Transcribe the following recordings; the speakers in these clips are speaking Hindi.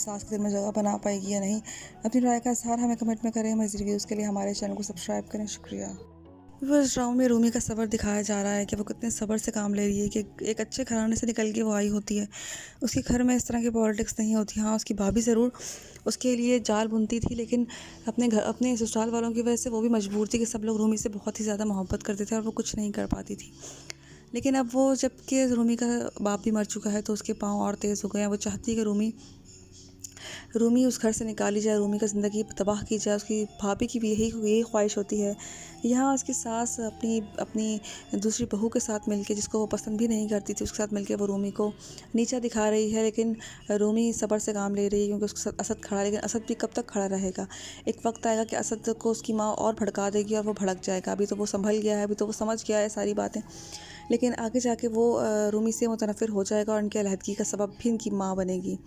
सास के दिल में जगह बना पाएगी या नहीं। अपनी राय का इज़हार हमें कमेंट में करें। मज़ीद रिव्यूज़ के लिए हमारे चैनल को सब्सक्राइब करें। शुक्रिया। इस ड्रामा में रूमी का सफ़र दिखाया जा रहा है कि वो कितने सब्र से काम ले रही है कि एक अच्छे घराने से निकल के वो आई होती है। उसके घर में इस तरह की पॉलिटिक्स नहीं होती। हाँ, उसकी भाभी ज़रूर उसके लिए जाल बुनती थी, लेकिन अपने ससुराल वालों की वजह से वो भी मजबूर थी कि सब लोग रूमी से बहुत ही ज़्यादा मोहब्बत करते थे और वो कुछ नहीं कर पाती थी। लेकिन अब वो जबकि रूमी का बाप भी मर चुका है तो उसके पाँव और तेज़ हो गए हैं। वो चाहती है कि रूमी उस घर से निकाली जाए, रूमी का ज़िंदगी तबाह की जाए। उसकी भाभी की भी यही ख्वाहिश होती है। यहाँ उसकी सास अपनी अपनी दूसरी बहू के साथ मिलके, जिसको वो पसंद भी नहीं करती थी, उसके साथ मिलके वो रूमी को नीचा दिखा रही है। लेकिन रूमी सब्र से काम ले रही है क्योंकि उसके साथ असद खड़ा है। लेकिन असद भी कब तक खड़ा रहेगा? एक वक्त आएगा कि असद को उसकी माँ और भड़का देगी और वो भड़क जाएगा। अभी तो वो संभल गया है, अभी तो वो समझ गया है सारी बातें, लेकिन आगे जाके वो रूमी से मुतनफ़िर हो जाएगा और उनकी अलहदगी का सबब भी इनकी माँ बनेगी।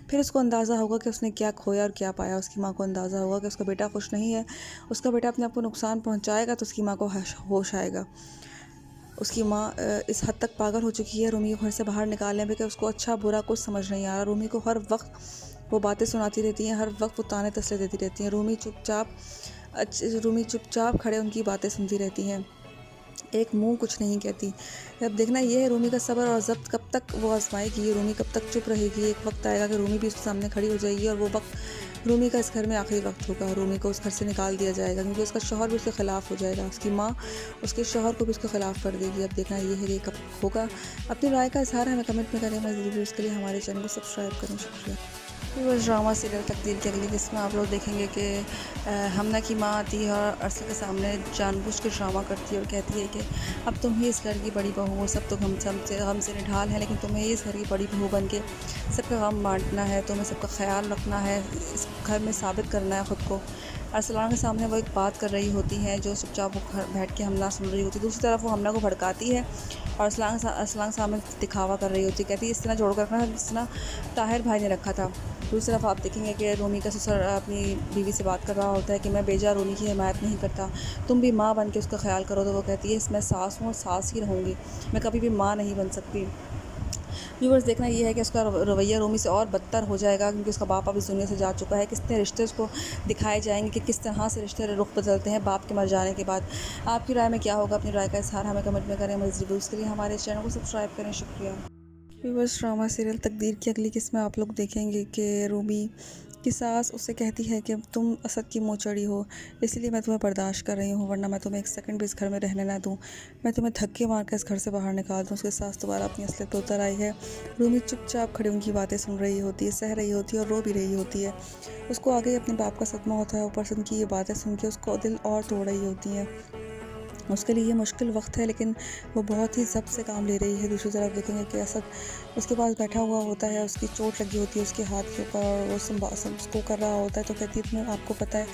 फिर उसको अंदाज़ा होगा कि उसने क्या खोया और क्या पाया। उसकी माँ को अंदाज़ा होगा कि उसका बेटा खुश नहीं है, उसका बेटा अपने आप को नुकसान पहुँचाएगा, तो उसकी माँ को होश आएगा। उसकी माँ इस हद तक पागल हो चुकी है रूमी को घर से बाहर निकालने में कि उसको अच्छा बुरा कुछ समझ नहीं आ रहा। रूमी को हर वक्त वो बातें सुनाती रहती हैं, हर वक्त वो ताने तसले देती रहती हैं। रूमी चुपचाप खड़े उनकी बातें सुनती रहती हैं, एक मुंह कुछ नहीं कहती। अब देखना ये है रूमी का सब्र और ज़ब्त कब तक वो आजमाएगी, ये रूमी कब तक चुप रहेगी। एक वक्त आएगा कि रूमी भी उसके सामने खड़ी हो जाएगी और वो वक्त रूमी का इस घर में आखिरी वक्त होगा। रूमी को उस घर से निकाल दिया जाएगा क्योंकि उसका शौहर भी उसके ख़िलाफ़ हो जाएगा। उसकी माँ उसके शौहर को भी उसके ख़िलाफ़ कर देगी। अब देखना ये है कि कब होगा। अपनी राय का इज़हार हमें कमेंट में करें। मज़ीद वीडियोज़ के लिए हमारे चैनल को सब्सक्राइब करें। शुक्रिया। बस ड्रामा सीरियल तकदीर की अगली किस्त में आप लोग देखेंगे कि हमना की माँ आती है और अरसद के सामने जानबूझ के ड्रामा करती है और कहती है कि अब तुम ही इस घर की बड़ी बहू हो, सब तो हमसे निढाल है, लेकिन तुम्हें ही इस घर की बड़ी बहू बन के सबका गम बांटना है, तुम्हें सबका ख्याल रखना है, इस घर में साबित करना है ख़ुद को। अरसलान के सामने वो एक बात कर रही होती है जो चुपचाप वो घर बैठ के हमला सुन रही होती है। दूसरी तरफ वो हमला को भड़काती है और अरसलान के सामने दिखावा कर रही होती है, कहती है इस तरह जोड़ कर रखना जिस तरह ताहिर भाई ने रखा था। दूसरी तरफ आप देखेंगे कि रूमी का ससुर अपनी बीवी से बात कर रहा होता है कि मैं बेजा रूमी की हिमायत नहीं करता, तुम भी माँ बन के उसका ख्याल करो। तो वो कहती है मैं सास हूँ और सास ही रहूँगी, मैं कभी भी माँ नहीं बन सकती। व्यूवर्स देखना ये है कि उसका रवैया रूमी से और बदतर हो जाएगा क्योंकि उसका बाप अब इस दुनिया से जा चुका है। कितने रिश्ते उसको दिखाए जाएंगे कि किस तरह से रिश्ते रुख बदलते हैं बाप के मर जाने के बाद। आपकी राय में क्या होगा? अपनी राय का इज़हार हमें कमेंट में करें। मज़ीद रिव्यूज़ के लिए हमारे चैनल को सब्सक्राइब करें। शुक्रिया। व्यूवर्स ड्रामा सीरियल तकदीर की अगली किस्त में आप लोग देखेंगे कि रूमी की सास उससे कहती है कि तुम असद की मुँह चढ़ी हो, इसलिए मैं तुम्हें बर्दाश्त कर रही हूँ, वरना मैं तुम्हें एक सेकंड भी इस घर में रहने ना दूँ, मैं तुम्हें धक्के मार कर इस घर से बाहर निकाल दूँ। उसके सास दोबारा अपनी असलियत पर उतर आई है। रूमी चुपचाप खड़ी उनकी बातें सुन रही होती है, सह रही होती है और रो भी रही होती है। उसको आगे अपने बाप का सदमा होता है, ऊपर से उनकी ये बातें सुन के उसको दिल और तोड़ रही होती हैं। उसके लिए ये मुश्किल वक्त है, लेकिन वो बहुत ही ज़ब्त से काम ले रही है। दूसरी तरफ देखेंगे कि असद उसके पास बैठा हुआ होता है, उसकी चोट लगी होती है उसके हाथ के ऊपर और वो उसको कर रहा होता है। तो कहती है आपको पता है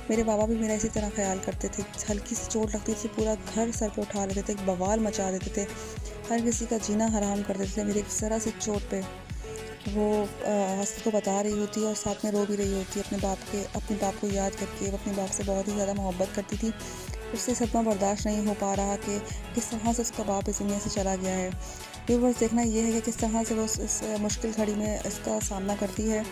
मेरे बाबा भी मेरा इसी तरह ख्याल करते थे, हल्की सी चोट लगती थी पूरा घर सर पे उठा लेते थे, एक बवाल मचा देते थे, हर किसी का जीना हराम कर देते थे। मेरी एक ज़रा सी चोट पे वो असद को बता रही होती है और साथ में रो भी रही होती है अपने बाप को याद करके। वो अपने बाप से बहुत ही ज़्यादा मोहब्बत करती थी। उससे सदमा बर्दाश्त नहीं हो पा रहा कि किस तरह से उसका बाप इस दुनिया से चला गया है। व्यूवर्स देखना ये है कि किस तरह से वो इस मुश्किल घड़ी में इसका सामना करती है।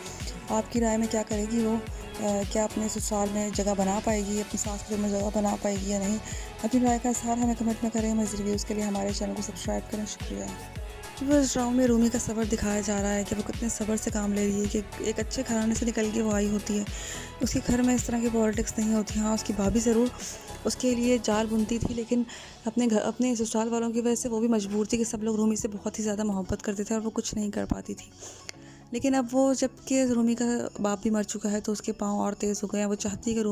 आपकी राय में क्या करेगी वो? क्या अपने ससुराल में जगह बना पाएगी, अपनी सास के दिल में जगह बना पाएगी या नहीं? अपनी राय का इज़हार हमें कमेंट में करें। मज़ीद रिव्यूज़ के लिए हमारे चैनल को सब्सक्राइब करें। शुक्रिया। इस ड्रामा में रूमी का सफ़र दिखाया जा रहा है कि वो कितने सब्र से काम ले रही है कि एक अच्छे घराने से निकल के वो आई होती है। उसके घर में इस तरह की पॉलिटिक्स नहीं होती। हाँ, उसकी भाभी ज़रूर उसके लिए जाल बुनती थी, लेकिन अपने ससुराल वालों की वजह से वो भी मजबूर थी कि सब लोग रूमी से बहुत ही ज़्यादा मोहब्बत करते थे और वो कुछ नहीं कर पाती थी। लेकिन अब वो जबकि रूमी का बाप भी मर चुका है तो उसके पाँव और तेज़ हो गए हैं। वो चाहती है कि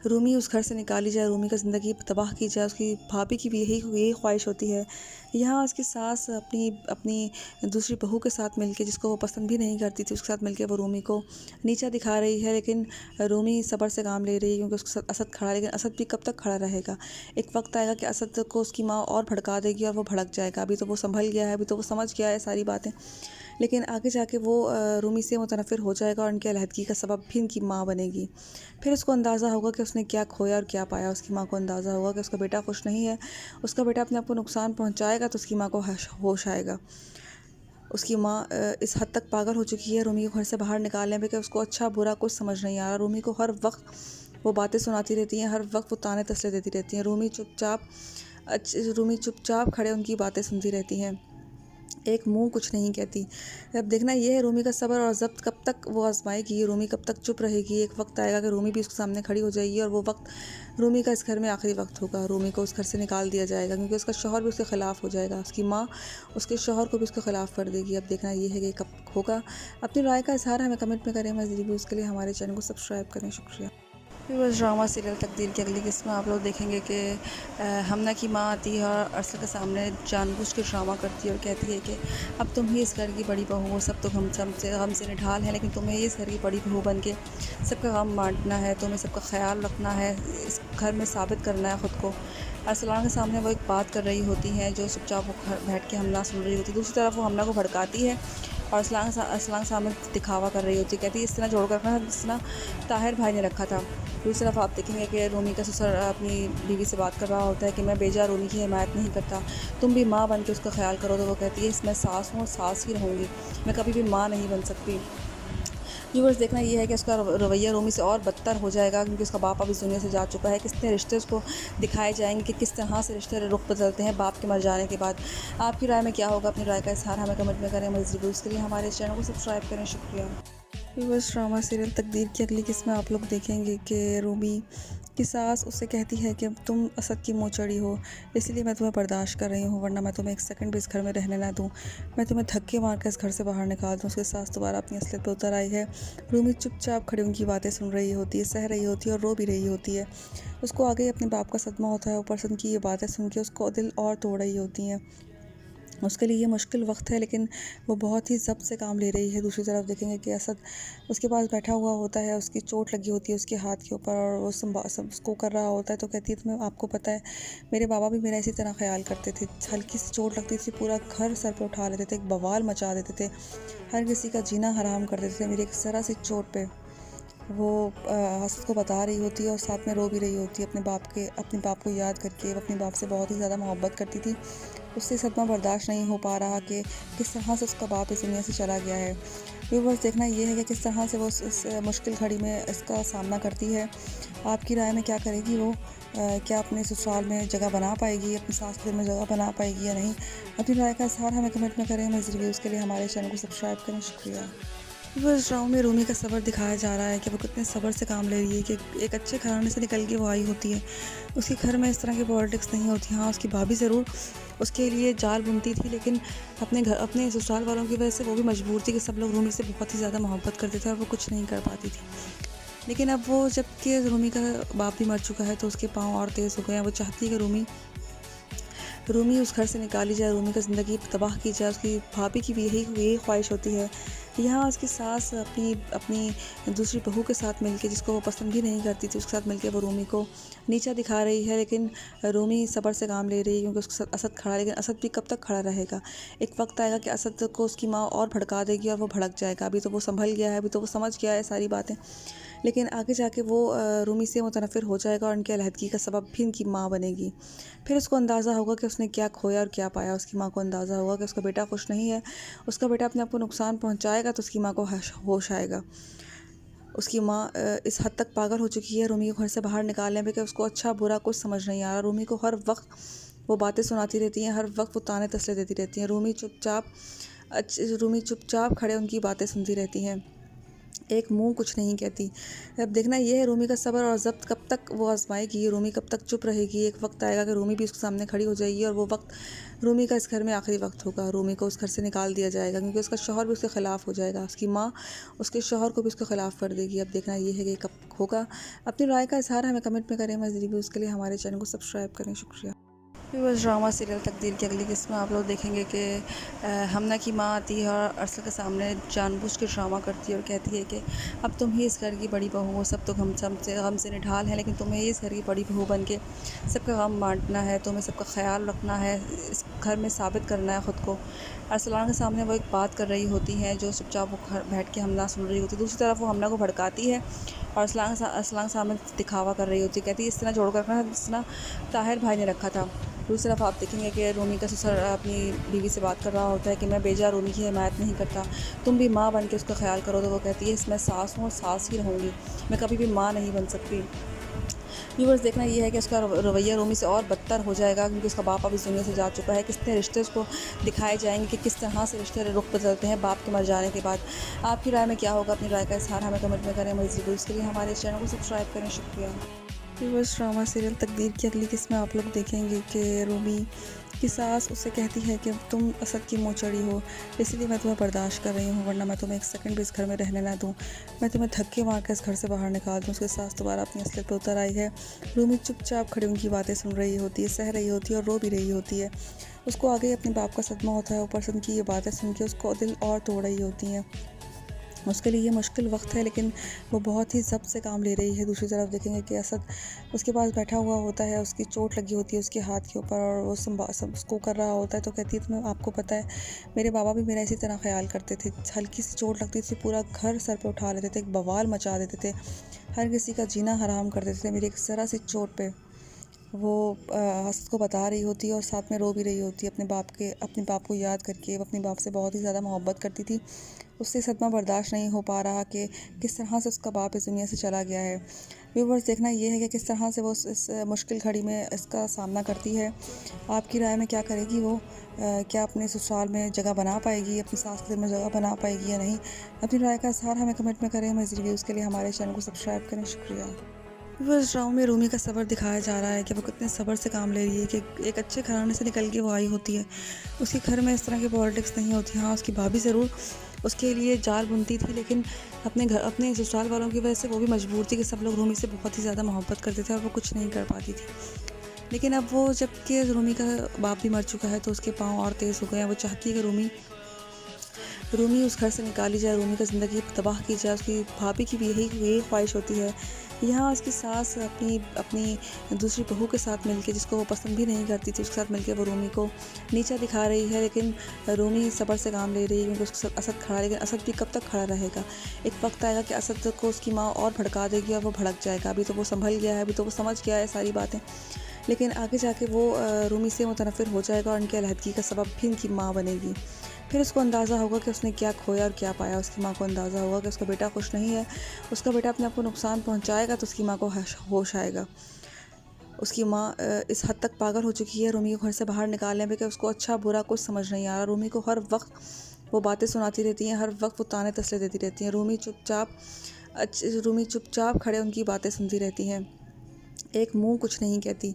रूमी उस घर से निकाली जाए, रूमी का ज़िंदगी तबाह की जाए। उसकी भाभी की भी यही ख्वाहिश होती है। यहाँ उसकी सास अपनी दूसरी बहू के साथ मिलके, जिसको वो पसंद भी नहीं करती थी, उसके साथ मिलके वो रूमी को नीचा दिखा रही है। लेकिन रूमी सब्र से काम ले रही है क्योंकि उसके साथ असद खड़ा है। लेकिन असद भी कब तक खड़ा रहेगा? एक वक्त आएगा कि असद को उसकी माँ और भड़का देगी और वो भड़क जाएगा। अभी तो वो संभल गया है, अभी तो वो समझ गया है सारी बातें, लेकिन आगे जाके वो रूमी से मुतनफ़िर हो जाएगा और उनकी अलहदगी का सबब भी इनकी माँ बनेगी। फिर उसको अंदाज़ा होगा कि उसने क्या खोया और क्या पाया। उसकी माँ को अंदाज़ा होगा कि उसका बेटा खुश नहीं है, उसका बेटा अपने आप को नुकसान पहुँचाएगा, तो उसकी माँ को होश आएगा। उसकी माँ इस हद तक पागल हो चुकी है रूमी को घर से बाहर निकालने में कि उसको अच्छा बुरा कुछ समझ नहीं आ रहा। रूमी को हर वक्त वो बातें सुनाती रहती हैं, हर वक्त वो ताने तसले देती रहती हैं। रूमी चुपचाप खड़े उनकी बातें सुनती रहती हैं, एक मुंह कुछ नहीं कहती। अब देखना ये है रूमी का सब्र और ज़ब्त कब तक वो आजमाएगी, रूमी कब तक चुप रहेगी। एक वक्त आएगा कि रूमी भी उसके सामने खड़ी हो जाएगी और वो वक्त रूमी का इस घर में आखिरी वक्त होगा। रूमी को उस घर से निकाल दिया जाएगा क्योंकि उसका शौहर भी उसके ख़िलाफ़ हो जाएगा। उसकी माँ उसके शौहर को भी उसके ख़िलाफ़ कर देगी। अब देखना ये है कि कब होगा। अपनी राय का इज़हार हमें कमेंट में करें। मज़ीद रिव्यूज़ के लिए हमारे चैनल को सब्सक्राइब करें। शुक्रिया। बस ड्रामा सीरियल तकदीर की अगली किस्त में आप लोग देखेंगे कि हमना की माँ आती है और अरसद के सामने जानबूझ के ड्रामा करती है और कहती है कि अब तुम ही इस घर की बड़ी बहू हो, सब तो हमसे निढाल है, लेकिन तुम्हें ही इस घर की बड़ी बहू बन के सबका गम बांटना है, तुम्हें सबका ख्याल रखना है, इस घर में साबित करना है ख़ुद को। अरसलान के सामने वो एक बात कर रही होती हैं जो चुपचाप वो बैठ के हमला सुन रही होती है। दूसरी तरफ वो हमला को भड़काती है और असलान सामने दिखावा कर रही होती है, कहती है इस तरह जोड़ कर रखना जिस तरह ताहिर भाई ने रखा था। दूसरी तरफ आप देखेंगे कि रूमी का ससुर अपनी बीवी से बात कर रहा होता है कि मैं बेजा रूमी की हिमायत नहीं करता, तुम भी माँ बन के उसका ख्याल करो। तो वो कहती है इसमें सास हूँ और सास ही रहूँगी, मैं कभी भी माँ नहीं बन सकती। व्यूअर्स देखना ये है कि उसका रवैया रूमी से और बदतर हो जाएगा क्योंकि उसका बाप अब इस दुनिया से जा चुका है। कितने रिश्ते उसको दिखाए जाएंगे कि किस तरह से रिश्ते रुख बदलते हैं बाप के मर जाने के बाद। आपकी राय में क्या होगा? अपनी राय का इज़हार हमें कमेंट में करें। मज़ीद रिव्यूज़ के लिए हमारे चैनल को सब्सक्राइब करें। शुक्रिया। व्यूअर्स ड्रामा सीरियल तकदीर की अगली किस्त में आप लोग देखेंगे कि रूमी की सास उससे कहती है कि तुम असद की मुँह चढ़ी हो, इसलिए मैं तुम्हें बर्दाश्त कर रही हूँ, वरना मैं तुम्हें एक सेकंड भी इस घर में रहने ना दूँ, मैं तुम्हें धक्के मार कर इस घर से बाहर निकाल दूँ। उसके सास दोबारा अपनी असलियत पर उतर आई है। रूमी चुपचाप खड़ी उनकी बातें सुन रही होती है, सह रही होती है और रो भी रही होती है। उसको आगे अपने बाप का सदमा होता है, ऊपर से उनकी ये बातें सुन के उसको दिल और तोड़ रही होती हैं। उसके लिए ये मुश्किल वक्त है लेकिन वो बहुत ही ज़ब्त से काम ले रही है। दूसरी तरफ देखेंगे कि असद उसके पास बैठा हुआ होता है, उसकी चोट लगी होती है उसके हाथ के ऊपर और वो उसको कर रहा होता है। तो कहती है तुम्हें आपको पता है मेरे बाबा भी मेरा इसी तरह ख्याल करते थे, हल्की सी चोट लगती थी पूरा घर सर पे उठा लेते थे, एक बवाल मचा देते थे, हर किसी का जीना हराम कर देते थे। मेरी एक ज़रा सी चोट पे वो असद को बता रही होती है और साथ में रो भी रही होती है अपने बाप को याद करके। वो अपने बाप से बहुत ही ज़्यादा मोहब्बत करती थी, उससे सदमा बर्दाश्त नहीं हो पा रहा कि किस तरह से उसका बाप इस दुनिया से चला गया है। व्यूअर्स देखना ये है कि किस तरह से वो इस मुश्किल घड़ी में इसका सामना करती है। आपकी राय में क्या करेगी वो? क्या अपने ससुराल में जगह बना पाएगी, अपनी सास के दिल में जगह बना पाएगी या नहीं? अपनी राय का इज़हार हमें कमेंट में करें। मज़ीद रिव्यूज़ के लिए हमारे चैनल को सब्सक्राइब करें। शुक्रिया। बस ड्रामा में रूमी का सब्र दिखाया जा रहा है कि वो कितने सब्र से काम ले रही है कि एक अच्छे घराने से निकल के वो आई होती है। उसके घर में इस तरह की पॉलिटिक्स नहीं होती। हाँ, उसकी भाभी ज़रूर उसके लिए जाल बुनती थी, लेकिन अपने ससुराल वालों की वजह से वो भी मजबूर थी कि सब लोग रूमी से बहुत ही ज़्यादा मोहब्बत करते थे और वो कुछ नहीं कर पाती थी। लेकिन अब वो जबकि रूमी का बाप भी मर चुका है तो उसके पाँव और तेज़ हो गए हैं। वो चाहती है कि रूमी उस घर से निकाली जाए, रूमी का ज़िंदगी तबाह की जाए। उसकी भाभी की भी यही ख्वाहिश होती है। यहाँ उसकी सास अपनी दूसरी बहू के साथ मिलके, जिसको वो पसंद भी नहीं करती थी, उसके साथ मिलके वो रूमी को नीचा दिखा रही है। लेकिन रूमी सब्र से काम ले रही है क्योंकि उसके साथ असद खड़ा है। लेकिन असद भी कब तक खड़ा रहेगा? एक वक्त आएगा कि असद को उसकी माँ और भड़का देगी और वो भड़क जाएगा। अभी तो वो संभल गया है, अभी तो वो समझ गया है सारी बातें, लेकिन आगे जाके वो रूमी से मुतनफ़िर हो जाएगा और उनकी अलहदगी का सबब भी उनकी माँ बनेगी। फिर उसको अंदाज़ा होगा कि उसने क्या खोया और क्या पाया। उसकी माँ को अंदाज़ा होगा कि उसका बेटा खुश नहीं है, उसका बेटा अपने आप को नुकसान पहुँचाएगा तो उसकी माँ को होश आएगा। उसकी माँ इस हद तक पागल हो चुकी है रूमी को घर से बाहर निकालने में कि उसको अच्छा बुरा कुछ समझ नहीं आ रहा। रूमी को हर वक्त वो बातें सुनाती रहती हैं, हर वक्त वो ताने तसले देती रहती हैं। रूमी चुपचाप खड़े उनकी बातें सुनती रहती हैं, एक मुंह कुछ नहीं कहती। अब देखना ये है रूमी का सब्र और ज़ब्त कब तक वो आजमाएगी, रूमी कब तक चुप रहेगी। एक वक्त आएगा कि रूमी भी उसके सामने खड़ी हो जाएगी और वो वक्त रूमी का इस घर में आखिरी वक्त होगा। रूमी को उस घर से निकाल दिया जाएगा क्योंकि उसका शौहर भी उसके ख़िलाफ़ हो जाएगा। उसकी माँ उसके शौहर को भी उसके ख़िलाफ़ कर देगी। अब देखना ये है कि कब होगा। अपनी राय का इज़हार हमें कमेंट में करें। मज़ीद रिव्यूज़ के लिए हमारे चैनल को सब्सक्राइब करें। शुक्रिया। बस ड्रामा सीरियल तकदीर की अगली किस्त में आप लोग देखेंगे कि हमना की माँ आती है और अरसद के सामने जानबूझ के ड्रामा करती है और कहती है कि अब तुम ही इस घर की बड़ी बहू हो, सब तो हमसे निढाल है, लेकिन तुम्हें ही इस घर की बड़ी बहू बन के सबका गम बांटना है, तुम्हें सबका ख्याल रखना है, इस घर में साबित करना है ख़ुद को। अरसलान के सामने वो एक बात कर रही होती हैं जो चुपचाप वो घर बैठ के हमला सुन रही होती है। दूसरी तरफ वो हमला को भड़काती है और अरसलान के सामने दिखावा कर रही होती है, कहती है इस तरह जोड़ कर रखना जिस तरह ताहिर भाई ने रखा था। दूसरी तरफ आप देखेंगे कि रूमी का ससुर अपनी बीवी से बात कर रहा होता है कि मैं बेजा रूमी की हिमायत नहीं करता, तुम भी माँ बन के उसका ख्याल करो। तो वो कहती है इसमें सास हूँ और सास ही रहूँगी, मैं कभी भी माँ नहीं बन सकती। व्यूवर्स देखना ये है कि उसका रवैया रूमी से और बदतर हो जाएगा, क्योंकि उसका बाप अब इस दुनिया से जा चुका है। कितने रिश्ते उसको दिखाए जाएंगे कि किस तरह से रिश्ते रुख बदलते हैं बाप के मर जाने के बाद। आपकी राय में क्या होगा? अपनी राय का इज़हार हमें कमेंट में करें। मज़ीद वीडियोज़ के लिए हमारे चैनल को सब्सक्राइब करें। शुक्रिया। व्यूवर्स ड्रामा सीरियल तकदीर की अगली किस्त में आप लोग देखेंगे कि रूमी की सास उससे कहती है कि तुम असद की मोचड़ी हो, इसलिए मैं तुम्हें बर्दाश्त कर रही हूँ, वरना मैं तुम्हें एक सेकंड भी इस घर में रहने ना दूँ, मैं तुम्हें धक्के मार कर इस घर से बाहर निकाल दूँ। उसके सास दोबारा अपनी असलियत पर उतर आई है। रूमी चुपचाप खड़ी उनकी बातें सुन रही होती है, सह रही होती है और रो भी रही होती है। उसको आगे अपने बाप का सदमा होता है, ऊपर से उनकी ये बातें सुन के उसको दिल और तोड़ रही होती हैं। उसके लिए ये मुश्किल वक्त है, लेकिन वो बहुत ही ज़ब्त से काम ले रही है। दूसरी तरफ देखेंगे कि असद उसके पास बैठा हुआ होता है, उसकी चोट लगी होती है उसके हाथ के ऊपर और वो उसको कर रहा होता है। तो कहती है तुम्हें आपको पता है मेरे बाबा भी मेरा इसी तरह ख्याल करते थे, हल्की सी चोट लगती थी पूरा घर सर पे उठा लेते थे, एक बवाल मचा देते थे, हर किसी का जीना हराम कर देते थे। मेरी एक ज़रा सी चोट पे वो असद को बता रही होती है और साथ में रो भी रही होती है अपने बाप को याद करके। वो अपने बाप से बहुत ही ज़्यादा मोहब्बत करती थी। उससे सदमा बर्दाश्त नहीं हो पा रहा कि किस तरह से उसका बाप इस दुनिया से चला गया है। व्यूवर्स देखना ये है कि किस तरह से वो इस मुश्किल घड़ी में इसका सामना करती है। आपकी राय में क्या करेगी वो? क्या अपने ससुराल में जगह बना पाएगी, अपनी सास के दिल में जगह बना पाएगी या नहीं? अपनी राय का इज़हार हमें कमेंट में करें। मज़ीद रिव्यूज़ के लिए हमारे चैनल को सब्सक्राइब करें। शुक्रिया। इस ड्रामा में रूमी का सब्र दिखाया जा रहा है कि वो कितने सब्र से काम ले रही है कि एक अच्छे घराने से निकल के वो आई होती है। उसके घर में इस तरह की पॉलिटिक्स नहीं होती। हाँ, उसकी भाभी ज़रूर उसके लिए जाल बुनती थी, लेकिन अपने ससुराल वालों की वजह से वो भी मजबूर थी कि सब लोग रूमी से बहुत ही ज़्यादा मोहब्बत करते थे और वो कुछ नहीं कर पाती थी। लेकिन अब वो जबकि रूमी का बाप भी मर चुका है तो उसके पाँव और तेज़ हो गए हैं। वो चाहती है कि रूमी उस घर से निकाली जाए, रूमी का ज़िंदगी तबाह की जाए। उसकी भाभी की भी यही ख्वाहिश होती है। यहाँ उसकी सास अपनी दूसरी बहू के साथ मिलके, जिसको वो पसंद भी नहीं करती थी, उसके साथ मिलके वो रूमी को नीचा दिखा रही है। लेकिन रूमी सब्र से काम ले रही है, क्योंकि उसके साथ असद खड़ा है। लेकिन असद भी कब तक खड़ा रहेगा? एक वक्त आएगा कि असद को उसकी माँ और भड़का देगी और वो भड़क जाएगा। अभी तो वो संभल गया है, अभी तो वो समझ गया है सारी बातें, लेकिन आगे जाके वो रूमी से मुतनफ़िर हो जाएगा और उनकी अलहदगी का सबब भी उनकी माँ बनेगी। फिर उसको अंदाज़ा होगा कि उसने क्या खोया और क्या पाया। उसकी माँ को अंदाज़ा होगा कि उसका बेटा खुश नहीं है, उसका बेटा अपने आप को नुकसान पहुँचाएगा, तो उसकी माँ को होश आएगा। उसकी माँ इस हद तक पागल हो चुकी है रूमी को घर से बाहर निकालने में कि उसको अच्छा बुरा कुछ समझ नहीं आ रहा। रूमी को हर वक्त वो बातें सुनाती रहती हैं, हर वक्त वो ताने तसले देती रहती हैं। रूमी चुपचाप खड़े उनकी बातें सुनती रहती हैं, एक मुंह कुछ नहीं कहती।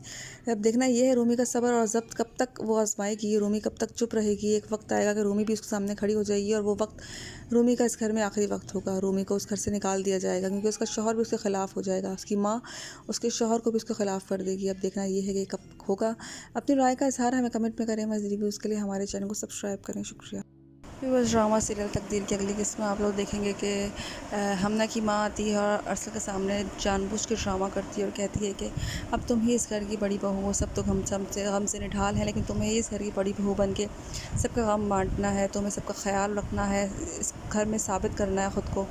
अब देखना ये है रूमी का सब्र और ज़ब्त कब तक वो आजमाएगी, रूमी कब तक चुप रहेगी। एक वक्त आएगा कि रूमी भी उसके सामने खड़ी हो जाएगी और वो वक्त रूमी का इस घर में आखिरी वक्त होगा। रूमी को उस घर से निकाल दिया जाएगा, क्योंकि उसका शौहर भी उसके ख़िलाफ़ हो जाएगा। उसकी माँ उसके शौहर को भी उसके ख़िलाफ़ कर देगी। अब देखना ये है कि कब होगा। अपनी राय का इज़हार हमें कमेंट में करें। मज़ीद रिव्यूज़ के लिए हमारे चैनल को सब्सक्राइब करें। शुक्रिया। बस ड्रामा सीरियल तकदीर की अगली किस्त में आप लोग देखेंगे कि हमना की माँ आती है और अरसद के सामने जानबूझ के ड्रामा करती है और कहती है कि अब तुम ही इस घर की बड़ी बहू हो, सब तो हम से निढाल हैं, लेकिन तुम्हें ही इस घर की बड़ी बहू बन के सबका गम बांटना है, तुम्हें सबका ख्याल रखना है, इस घर में साबित करना है ख़ुद को।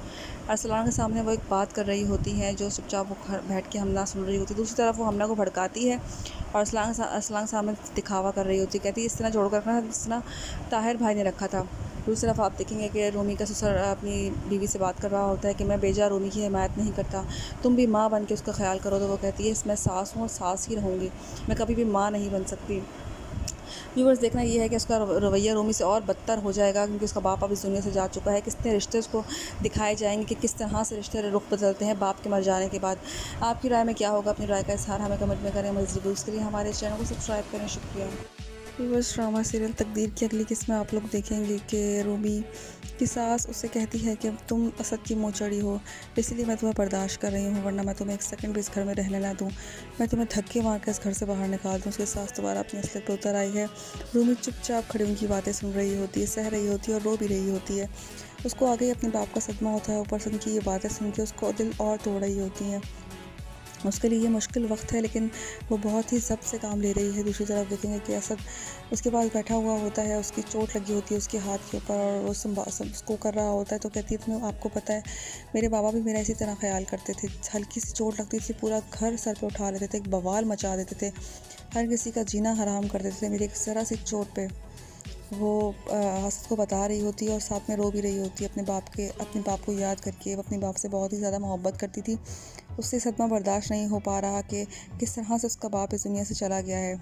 अरसलान के सामने वो एक बात कर रही होती हैं जो चुपचाप वो बैठ के हमना सुन रही होती है। दूसरी तरफ वो हमना को भड़काती है और अरसलान के सामने दिखावा कर रही होती है। कहती है इस तरह जोड़ कर रखना जिस तरह ताहिर भाई ने रखा था। दूसरी तरफ आप देखेंगे कि रूमी का ससुर अपनी बीवी से बात कर रहा होता है कि मैं बेजा रूमी की हिमायत नहीं करता, तुम भी माँ बन के उसका ख्याल करो। तो वो कहती है इसमें सास हूँ और सास ही रहूँगी, मैं कभी भी माँ नहीं बन सकती। व्यूवर्स देखना ये है कि उसका रवैया रूमी से और बदतर हो जाएगा, क्योंकि उसका बाप अब इस दुनिया से जा चुका है। कितने रिश्ते उसको दिखाए जाएंगे कि किस तरह से रिश्ते रुख बदलते हैं बाप के मर जाने के बाद। आपकी राय में क्या होगा? अपनी राय का इज़हार हमें कमेंट में करें। मज़ीद रिव्यूज़ के लिए हमारे चैनल को सब्सक्राइब करें। शुक्रिया। बस ड्रामा सीरियल तकदीर की अगली किस्त में आप लोग देखेंगे कि रूमी की सास उससे कहती है कि तुम असद की मोचड़ी हो, इसलिए मैं तुम्हें बर्दाश्त कर रही हूँ, वरना मैं तुम्हें एक सेकंड भी इस घर में रहने ना दूँ, मैं तुम्हें धक्के मार कर इस घर से बाहर निकाल दूँ। उसके सास दोबारा अपनी असलियत पर उतर आई है। रूमी चुपचाप खड़ी उनकी बातें सुन रही होती है, सह रही होती है और रो भी रही होती है। उसको आगे अपने बाप का सदमा होता है, ऊपर से उनकी ये बातें सुन के उसको दिल और तोड़ रही होती हैं। उसके लिए ये मुश्किल वक्त है, लेकिन वो बहुत ही ज़ब्त से काम ले रही है। दूसरी तरफ देखेंगे कि असद उसके पास बैठा हुआ होता है, उसकी चोट लगी होती है उसके हाथ के ऊपर और वो उसको कर रहा होता है। तो कहती है तुम्हें आपको पता है मेरे बाबा भी मेरा इसी तरह ख्याल करते थे, हल्की सी चोट लगती थी पूरा घर सर पे उठा लेते थे, एक बवाल मचा देते थे, हर किसी का जीना हराम कर देते थे। मेरी एक ज़रा सी चोट पे वो असद को बता रही होती है और साथ में रो भी रही होती है अपने बाप को याद करके। वो अपने बाप से बहुत ही ज़्यादा मोहब्बत करती थी। उससे सदमा बर्दाश्त नहीं हो पा रहा कि किस तरह से उसका बाप इस दुनिया से चला गया है।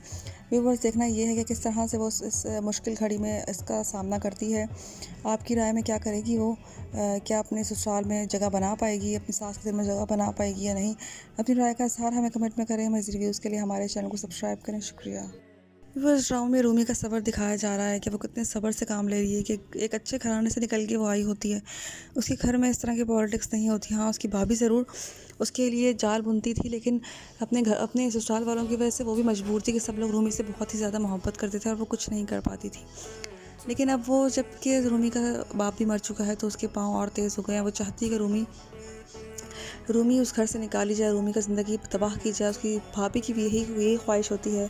व्यूअर्स, देखना ये है कि किस तरह से वो इस मुश्किल घड़ी में इसका सामना करती है। आपकी राय में क्या करेगी वो? क्या अपने ससुराल में जगह बना पाएगी, अपनी सास के दिल में जगह बना पाएगी या नहीं? अपनी राय का इज़हार हमें कमेंट में करें। मज़ीद रिव्यूज़ के लिए हमारे चैनल को सब्सक्राइब करें। शुक्रिया। इस ड्रामा में रूमी का सफ़र दिखाया जा रहा है कि वो कितने सब्र से काम ले रही है कि एक अच्छे घराने से निकल के वो आई होती है। उसके घर में इस तरह की पॉलिटिक्स नहीं होती। हाँ, उसकी भाभी ज़रूर उसके लिए जाल बुनती थी, लेकिन अपने ससुराल वालों की वजह से वो भी मजबूर थी कि सब लोग रूमी से बहुत ही ज़्यादा मोहब्बत करते थे और वो कुछ नहीं कर पाती थी। लेकिन अब वो जबकि रूमी का बाप भी मर चुका है तो उसके पाँव और तेज़ हो गए हैं। वो चाहती है कि रूमी उस घर से निकाली जाए, रूमी का ज़िंदगी तबाह की जाए। उसकी भाभी की भी यही ख्वाहिश होती है।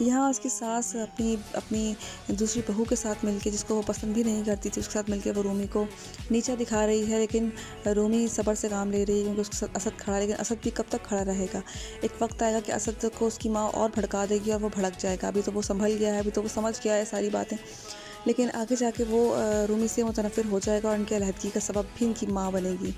यहाँ उसकी सास अपनी अपनी दूसरी बहू के साथ मिलके, जिसको वो पसंद भी नहीं करती थी, उसके साथ मिलके वो रूमी को नीचा दिखा रही है। लेकिन रूमी सब्र से काम ले रही है क्योंकि उसके साथ असद खड़ा है। लेकिन असद भी कब तक खड़ा रहेगा? एक वक्त आएगा कि असद को उसकी माँ और भड़का देगी और वो भड़क जाएगा। अभी तो वो संभल गया है, अभी तो वो समझ गया है सारी बातें, लेकिन आगे जाके वो रूमी से मुतनफ़िर हो जाएगा और उनकी अलहदगी का सबब भी इनकी माँ बनेगी।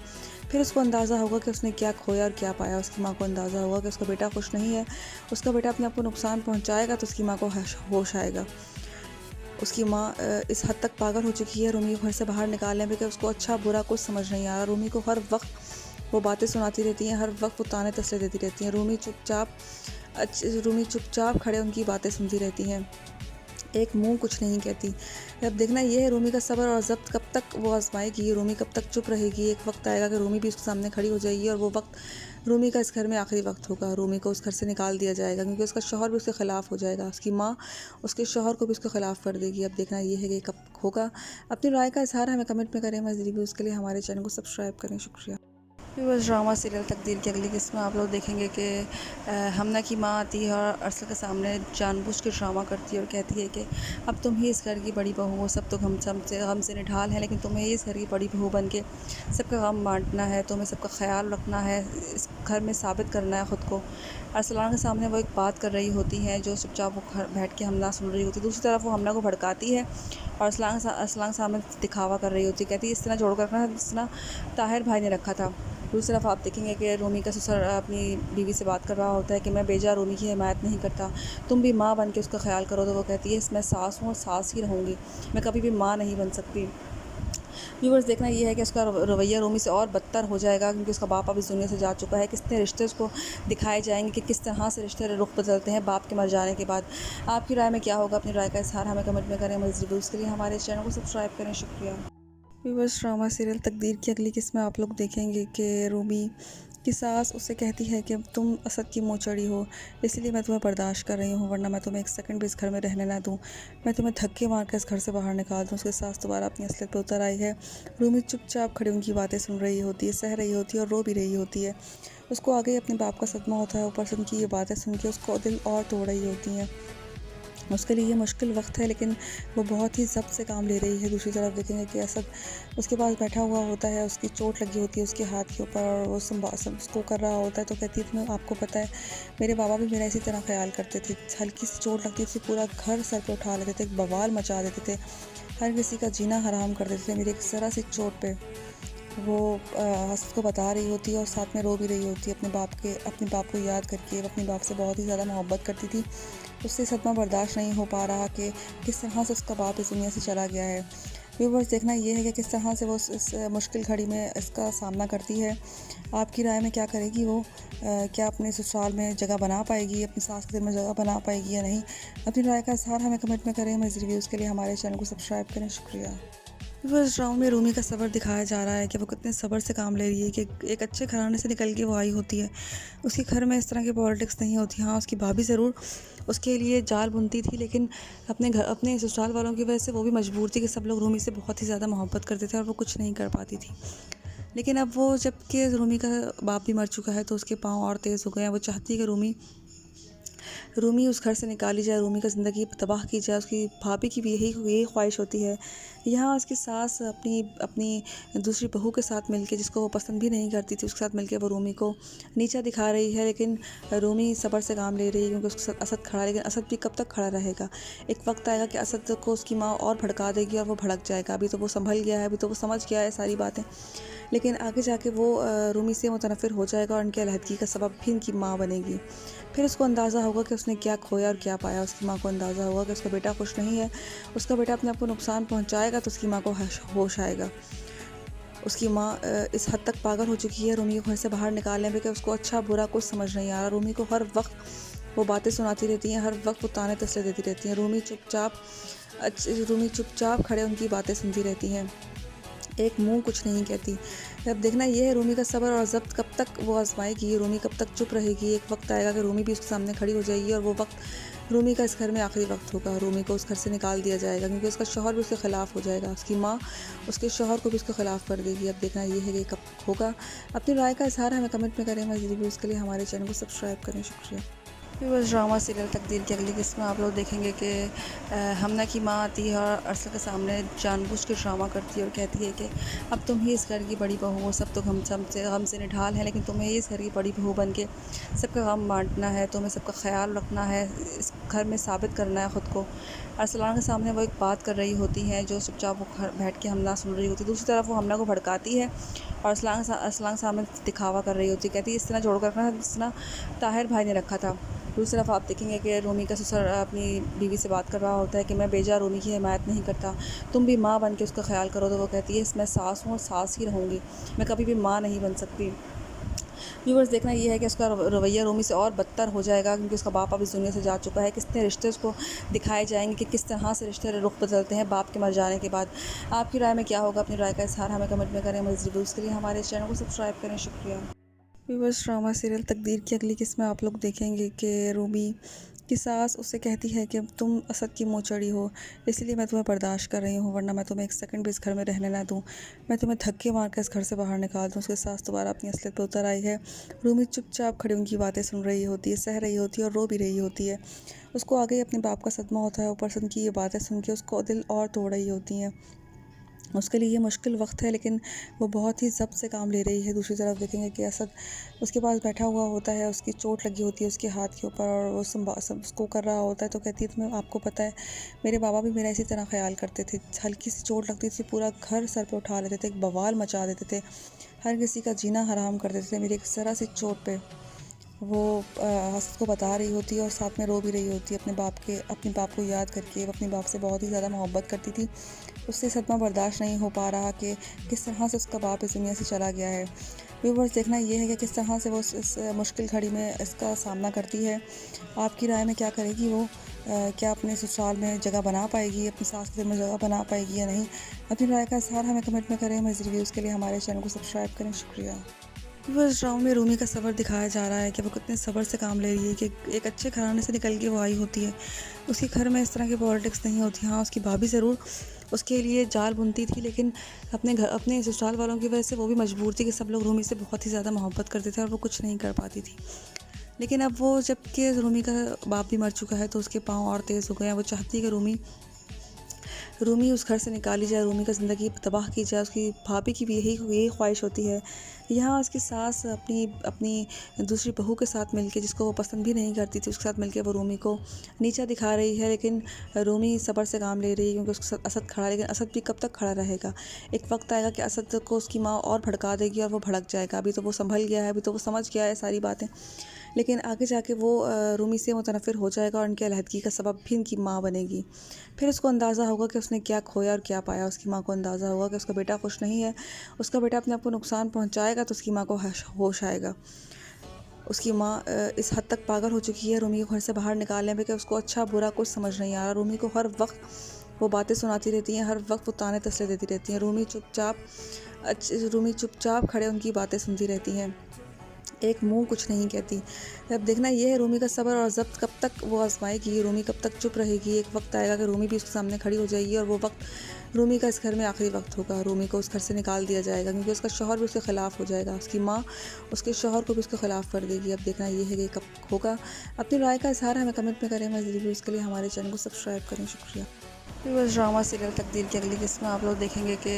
फिर उसको अंदाज़ा होगा कि उसने क्या खोया और क्या पाया। उसकी माँ को अंदाज़ा होगा कि उसका बेटा खुश नहीं है, उसका बेटा अपने आप को नुकसान पहुँचाएगा तो उसकी माँ को होश आएगा। उसकी माँ इस हद तक पागल हो चुकी है रूमी को घर से बाहर निकालने में कि उसको अच्छा बुरा कुछ समझ नहीं आ रहा। रूमी को हर वक्त वो बातें सुनाती रहती हैं, हर वक्त वो ताने तसले देती रहती हैं। रूमी चुपचाप खड़े उनकी बातें सुनती रहती हैं, एक मुंह कुछ नहीं कहती। अब देखना ये है रूमी का सब्र और ज़ब्त कब तक वो आजमाएगी, रूमी कब तक चुप रहेगी। एक वक्त आएगा कि रूमी भी उसके सामने खड़ी हो जाएगी और वो वक्त रूमी का इस घर में आखिरी वक्त होगा। रूमी को उस घर से निकाल दिया जाएगा क्योंकि उसका शौहर भी उसके ख़िलाफ़ हो जाएगा। उसकी माँ उसके शौहर को भी उसके ख़िलाफ़ कर देगी। अब देखना ये है कि कब होगा। अपनी राय का इज़हार हमें कमेंट में करें। मज़ीद रिव्यूज़ के लिए हमारे चैनल को सब्सक्राइब करें। शुक्रिया। बस ड्रामा सीरियल तकदीर की अगली किस्त में आप लोग देखेंगे कि हमना की माँ आती है और अरसल के सामने जानबूझ के ड्रामा करती है और कहती है कि अब तुम ही इस घर की बड़ी बहू हो, सब तो हमसे निढाल है, लेकिन तुम्हें ही इस घर की बड़ी बहू बन के सबका गम बांटना है, तुम्हें सबका ख्याल रखना है, इस घर में साबित करना है ख़ुद को। अरसलान के सामने वो एक बात कर रही होती है जो चुपचाप वो घर बैठ के हमना सुन रही होती है। दूसरी तरफ वो हमना को भड़काती है और अरसलान के सामने दिखावा कर रही होती है, कहती है इस तरह जोड़ कर रखना जिस तरह ताहिर भाई ने रखा था। दूसरी तरफ आप देखेंगे कि रूमी का ससुर अपनी बीवी से बात कर रहा होता है कि मैं बेजा रूमी की हिमायत नहीं करता, तुम भी माँ बन के उसका ख्याल करो। तो वो कहती है मैं सास हूँ और सास ही रहूँगी, मैं कभी भी माँ नहीं बन सकती। व्यूअर्स, देखना ये है कि उसका रवैया रूमी से और बदतर हो जाएगा क्योंकि उसका बाप अब इस दुनिया से जा चुका है। कितने रिश्ते उसको दिखाए जाएंगे कि किस तरह से रिश्ते रुख बदलते हैं बाप के मर जाने के बाद। आपकी राय में क्या होगा? अपनी राय का इज़हार हमें कमेंट में करें। मज़ीद रिव्यूज़ के लिए हमारे चैनल को सब्सक्राइब करें। शुक्रिया। व्यूअर्स, ड्रामा सीरियल तकदीर की अगली किस्त में आप लोग देखेंगे कि रूमी की सास उससे कहती है कि तुम असद की मुँह चढ़ी हो, इसलिए मैं तुम्हें बर्दाश्त कर रही हूँ, वरना मैं तुम्हें एक सेकंड भी इस घर में रहने ना दूँ, मैं तुम्हें धक्के मार कर इस घर से बाहर निकाल दूँ। उसके सास दोबारा अपनी असलियत पर उतर आई है। रूमी चुपचाप खड़ी उनकी बातें सुन रही होती है, सह रही होती है और रो भी रही होती है। उसको आगे अपने बाप का सदमा होता है, ऊपर से उनकी ये बातें सुन के उसको दिल और तोड़ रही होती हैं। उसके लिए ये मुश्किल वक्त है, लेकिन वो बहुत ही ज़ब्त से काम ले रही है। दूसरी तरफ देखेंगे कि असद उसके पास बैठा हुआ होता है, उसकी चोट लगी होती है उसके हाथ के ऊपर और वो उसको कर रहा होता है। तो कहती है तुम्हें आपको पता है मेरे बाबा भी मेरा इसी तरह ख्याल करते थे, हल्की सी चोट लगती थी पूरा घर सर पे उठा लेते थे, एक बवाल मचा देते थे, हर किसी का जीना हराम कर देते थे। मेरी एक ज़रा सी चोट पे वो असद को बता रही होती है और साथ में रो भी रही होती है अपने बाप को याद करके। वो अपने बाप से बहुत ही ज़्यादा मोहब्बत करती थी। उससे सदमा बर्दाश्त नहीं हो पा रहा कि किस तरह से उसका बाप इस दुनिया से चला गया है। व्यूअर्स, देखना ये है कि किस तरह से वो इस मुश्किल घड़ी में इसका सामना करती है। आपकी राय में क्या करेगी वो? क्या अपने ससुराल में जगह बना पाएगी, अपनी सास के दिल में जगह बना पाएगी या नहीं? अपनी राय का इज़हार हमें कमेंट में करें। मज़ीद रिव्यूज़ के लिए हमारे चैनल को सब्सक्राइब करें। शुक्रिया। इस ड्रामा में रूमी का सफ़र दिखाया जा रहा है कि वो कितने सब्र से काम ले रही है कि एक अच्छे घराने से निकल के वो आई होती है। उसके घर में इस तरह की पॉलिटिक्स नहीं होती। हाँ, उसकी भाभी ज़रूर उसके लिए जाल बुनती थी, लेकिन अपने ससुराल वालों की वजह से वो भी मजबूर थी कि सब लोग रूमी से बहुत ही ज़्यादा मोहब्बत करते थे और वो कुछ नहीं कर पाती थी। लेकिन अब वो जबकि रूमी का बाप भी मर चुका है तो उसके पाँव और तेज़ हो गए हैं। वो चाहती है कि रूमी रूमी उस घर से निकाली जाए, रूमी का ज़िंदगी तबाह की जाए। उसकी भाभी की भी यही ख्वाहिश होती है। यहाँ उसकी सास अपनी अपनी दूसरी बहू के साथ मिलके, जिसको वो पसंद भी नहीं करती थी, उसके साथ मिलके वो रूमी को नीचा दिखा रही है। लेकिन रूमी सब्र से काम ले रही है क्योंकि उसके साथ असद खड़ा है। लेकिन असद भी कब तक खड़ा रहेगा? एक वक्त आएगा कि असद को उसकी माँ और भड़का देगी और वो भड़क जाएगा। अभी तो वो संभल गया है, अभी तो वो समझ गया है सारी बातें, लेकिन आगे जाके वो रूमी से मुतनफ़िर हो जाएगा और इनकी अलहदगी का सबब भी इनकी माँ बनेगी। फिर उसको अंदाज़ा होगा कि उसने क्या खोया और क्या पाया। उसकी माँ को अंदाज़ा होगा कि उसका बेटा खुश नहीं है, उसका बेटा अपने आप को नुकसान पहुँचाएगा, तो उसकी माँ को होश आएगा। उसकी माँ इस हद तक पागल हो चुकी है रूमी को घर से बाहर निकालने में कि उसको अच्छा बुरा कुछ समझ नहीं आ रहा। रूमी को हर वक्त वो बातें सुनाती रहती हैं, हर वक्त वो ताने तसले देती रहती हैं। रूमी चुपचाप खड़े उनकी बातें सुनती रहती हैं, एक मुंह कुछ नहीं कहती। अब देखना ये है रूमी का सब्र और ज़ब्त कब तक वो आजमाएगी, रूमी कब तक चुप रहेगी। एक वक्त आएगा कि रूमी भी उसके सामने खड़ी हो जाएगी और वो वक्त रूमी का इस घर में आखिरी वक्त होगा। रूमी को उस घर से निकाल दिया जाएगा क्योंकि उसका शौहर भी उसके ख़िलाफ़ हो जाएगा। उसकी माँ उसके शौहर को भी उसके ख़िलाफ़ कर देगी। अब देखना ये है कि कब होगा। अपनी राय का इज़हार हमें कमेंट में करें। मज़ीद वीडियोज़ के लिए हमारे चैनल को सब्सक्राइब करें। शुक्रिया। बस ड्रामा सीरियल तकदीर की अगली किस्त में आप लोग देखेंगे कि हमना की माँ आती है और अरसद के सामने जानबूझ के ड्रामा करती है और कहती है कि अब तुम ही इस घर की बड़ी बहू हो, सब तो हम से निढाल है, लेकिन तुम्हें ही इस घर की बड़ी बहू बन के सबका गम बांटना है, तुम्हें सबका ख्याल रखना है, इस घर में साबित करना है ख़ुद को। अरसलान के सामने वो एक बात कर रही होती है जो चुपचाप वो घर बैठ के हमना सुन रही होती है। दूसरी तरफ वो हमना को भड़काती है और अरसलान के सामने दिखावा कर रही होती है, कहती है इस तरह जोड़ कर रखना जिस तरह ताहिर भाई ने रखा था। दूसरी तरफ आप देखेंगे कि रूमी का ससुर अपनी बीवी से बात कर रहा होता है कि मैं बेजा रूमी की हिमायत नहीं करता, तुम भी माँ बन के उसका ख्याल करो। तो वो कहती है मैं सास हूँ और सास ही रहूँगी, मैं कभी भी माँ नहीं बन सकती। व्यूवर्स देखना ये है कि उसका रवैया रूमी से और बदतर हो जाएगा क्योंकि उसका बाप अब इस दुनिया से जा चुका है। कितने रिश्ते उसको दिखाए जाएंगे कि किस तरह से रिश्ते रुख बदलते हैं बाप के मर जाने के बाद। आपकी राय में क्या होगा? अपनी राय का इज़हार हमें कमेंट में करें। मज़ीद रिव्यूज़ के लिए हमारे चैनल को सब्सक्राइब करें। शुक्रिया। व्यूअर्स ड्रामा सीरियल तकदीर की अगली किस्त में आप लोग देखेंगे कि रूमी की सास उससे कहती है कि तुम असद की मुँह चढ़ी हो, इसलिए मैं तुम्हें बर्दाश्त कर रही हूँ, वरना मैं तुम्हें एक सेकंड भी इस घर में रहने ना दूँ, मैं तुम्हें धक्के मार कर इस घर से बाहर निकाल दूँ। उसके सास दोबारा अपनी असलियत पर उतर आई है। रूमी चुपचाप खड़ी उनकी बातें सुन रही होती है, सह रही होती है और रो भी रही होती है। उसको आगे अपने बाप का सदमा होता है, ऊपर से उनकी ये बातें सुन के उसको दिल और तोड़ रही होती हैं। उसके लिए ये मुश्किल वक्त है, लेकिन वो बहुत ही ज़ब्त से काम ले रही है। दूसरी तरफ देखेंगे कि असद उसके पास बैठा हुआ होता है, उसकी चोट लगी होती है उसके हाथ के ऊपर और वो उसको कर रहा होता है। तो कहती है तुम्हें आपको पता है मेरे बाबा भी मेरा इसी तरह ख्याल करते थे, हल्की सी चोट लगती थी पूरा घर सर पे उठा लेते थे, एक बवाल मचा देते थे, हर किसी का जीना हराम कर देते थे। मेरी एक ज़रा सी चोट पे वो असद को बता रही होती है और साथ में रो भी रही होती है अपने बाप को याद करके। वो अपने बाप से बहुत ही ज़्यादा मोहब्बत करती थी। उससे सदमा बर्दाश्त नहीं हो पा रहा कि किस तरह से उसका बाप इस दुनिया से चला गया है। व्यूवर्स देखना ये है कि किस तरह से वो इस मुश्किल घड़ी में इसका सामना करती है। आपकी राय में क्या करेगी वो? क्या अपने ससुराल में जगह बना पाएगी, अपनी सास के दिल में जगह बना पाएगी या नहीं? अपनी राय का इज़हार हमें कमेंट में करें। मज़ीद रिव्यूज़ के लिए हमारे चैनल को सब्सक्राइब करें। शुक्रिया। बस ड्रामा में रूमी का सब्र दिखाया जा रहा है कि वो कितने सब्र से काम ले रही है कि एक अच्छे घराने से निकल के वो आई होती है। उसके घर में इस तरह की पॉलिटिक्स नहीं होती। हाँ, उसकी भाभी ज़रूर उसके लिए जाल बुनती थी, लेकिन अपने ससुराल वालों की वजह से वो भी मजबूर थी कि सब लोग रूमी से बहुत ही ज़्यादा मोहब्बत करते थे और वो कुछ नहीं कर पाती थी। लेकिन अब वो जबकि रूमी का बाप भी मर चुका है तो उसके पाँव और तेज़ हो गए हैं। वो चाहती है कि रूमी उस घर से निकाली जाए, रूमी का ज़िंदगी तबाह की जाए। उसकी भाभी की भी यही ख्वाहिश होती है। यहाँ उसकी सास अपनी अपनी दूसरी बहू के साथ मिलके, जिसको वो पसंद भी नहीं करती थी, उसके साथ मिलके वो रूमी को नीचा दिखा रही है। लेकिन रूमी सब्र से काम ले रही है क्योंकि उसके साथ असद खड़ा है। लेकिन असद भी कब तक खड़ा रहेगा? एक वक्त आएगा कि असद को उसकी माँ और भड़का देगी और वो भड़क जाएगा। अभी तो वो संभल गया है, अभी तो वो समझ गया है सारी बातें, लेकिन आगे जाके वो रूमी से मुतनफ़िर हो जाएगा और इनकी अलहदगी का सबब भी इनकी माँ बनेगी। फिर उसको अंदाज़ा होगा कि उसने क्या खोया और क्या पाया। उसकी माँ को अंदाज़ा होगा कि उसका बेटा खुश नहीं है, उसका बेटा अपने आप को नुकसान पहुँचाएगा, तो उसकी माँ को होश आएगा। उसकी माँ इस हद तक पागल हो चुकी है रूमी को घर से बाहर निकालने में कि उसको अच्छा बुरा कुछ समझ नहीं आ रहा। रूमी को हर वक्त वो बातें सुनाती रहती हैं, हर वक्त वो ताने तसले देती रहती हैं। रूमी चुपचाप खड़े उनकी बातें सुनती रहती हैं, एक मुंह कुछ नहीं कहती। अब देखना ये है रूमी का सब्र और ज़ब्त कब तक वो आजमाएगी, रूमी कब तक चुप रहेगी। एक वक्त आएगा कि रूमी भी उसके सामने खड़ी हो जाएगी और वो वक्त रूमी का इस घर में आखिरी वक्त होगा, रूमी को उस घर से निकाल दिया जाएगा क्योंकि उसका शौहर भी उसके ख़िलाफ़ हो जाएगा, उसकी माँ उसके शौहर को भी उसके ख़िलाफ़ कर देगी। अब देखना ये है कि कब होगा। अपनी राय का इज़हार हमें कमेंट में करें। मज़ीद रिव्यूज़ के लिए हमारे चैनल को सब्सक्राइब करें। शुक्रिया। बस ड्रामा सीरियल तकदीर की अगली किस्त में आप लोग देखेंगे कि